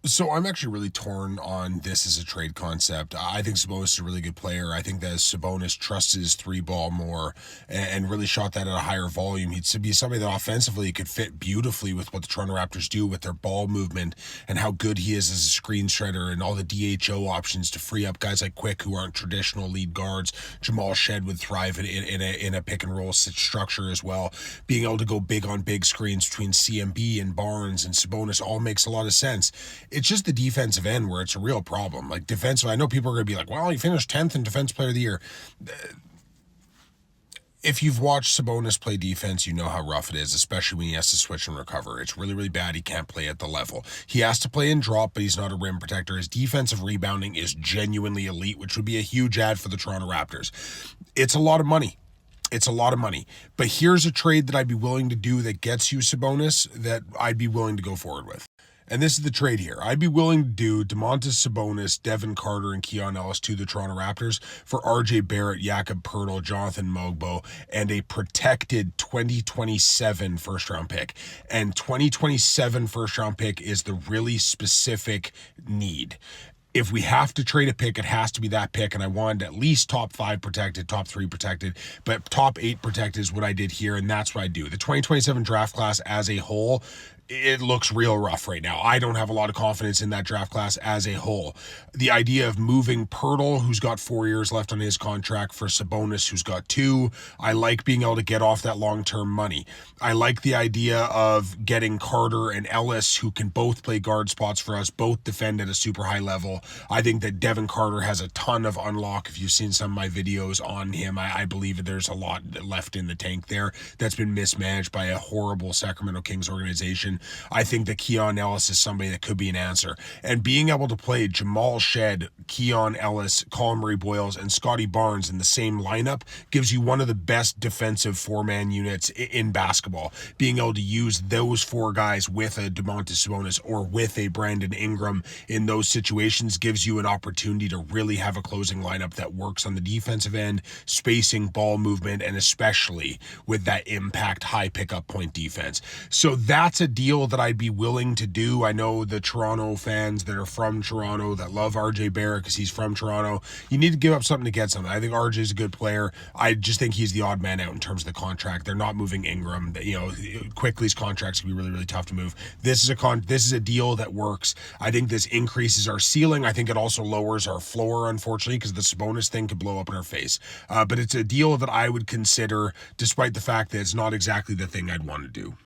So I'm actually really torn on this as a trade concept. I think Sabonis is a really good player. I think that as Sabonis trusts his three ball more and really shot that at a higher volume, he'd be somebody that offensively could fit beautifully with what the Toronto Raptors do with their ball movement and how good he is as a screen shredder and all the DHO options to free up guys like Quick who aren't traditional lead guards. Jamal Shed would thrive in a pick and roll structure as well. Being able to go big on big screens between CMB and Barnes and Sabonis all makes a lot of sense. It's just the defensive end where it's a real problem. Like defensive, I know people are going to be like, well, he finished 10th in Defense Player of the Year. If you've watched Sabonis play defense, you know how rough it is, especially when he has to switch and recover. It's really, really bad. He can't play at the level. He has to play in drop, but he's not a rim protector. His defensive rebounding is genuinely elite, which would be a huge add for the Toronto Raptors. It's a lot of money. It's a lot of money. But here's a trade that I'd be willing to do that gets you Sabonis that I'd be willing to go forward with. And this is the trade here. I'd be willing to do Domantas Sabonis, Devin Carter, and Keon Ellis to the Toronto Raptors for RJ Barrett, Jakob Pertl, Jonathan Mogbo, and a protected 2027 first-round pick. And 2027 first-round pick is the really specific need. If we have to trade a pick, it has to be that pick, and I wanted at least top 5 protected, top 3 protected, but top 8 protected is what I did here, and that's what I do. The 2027 draft class as a whole, it looks real rough right now. I don't have a lot of confidence in that draft class as a whole. The idea of moving Pertl, who's got 4 years left on his contract, for Sabonis, who's got 2, I like being able to get off that long-term money. I like the idea of getting Carter and Ellis, who can both play guard spots for us, both defend at a super high level. I think that Devin Carter has a ton of unlock. If you've seen some of my videos on him, I believe that there's a lot left in the tank there that's been mismanaged by a horrible Sacramento Kings organization. I think that Keon Ellis is somebody that could be an answer. And being able to play Jamal Shed, Keon Ellis, Colin Murray Boyles, and Scotty Barnes in the same lineup gives you one of the best defensive four-man units in basketball. Being able to use those 4 guys with a Domantas Sabonis or with a Brandon Ingram in those situations gives you an opportunity to really have a closing lineup that works on the defensive end, spacing, ball movement, and especially with that impact high pickup point defense. So that's a deal that I'd be willing to do. I know the Toronto fans that are from Toronto that love RJ Barrett because he's from Toronto. You need to give up something to get something. I think RJ is a good player. I just think he's the odd man out in terms of the contract. They're not moving Ingram. Quickly's contracts can be really, really tough to move. This is a deal that works. I think this increases our ceiling. I think it also lowers our floor, unfortunately, because the Sabonis thing could blow up in our face. But it's a deal that I would consider, despite the fact that it's not exactly the thing I'd want to do.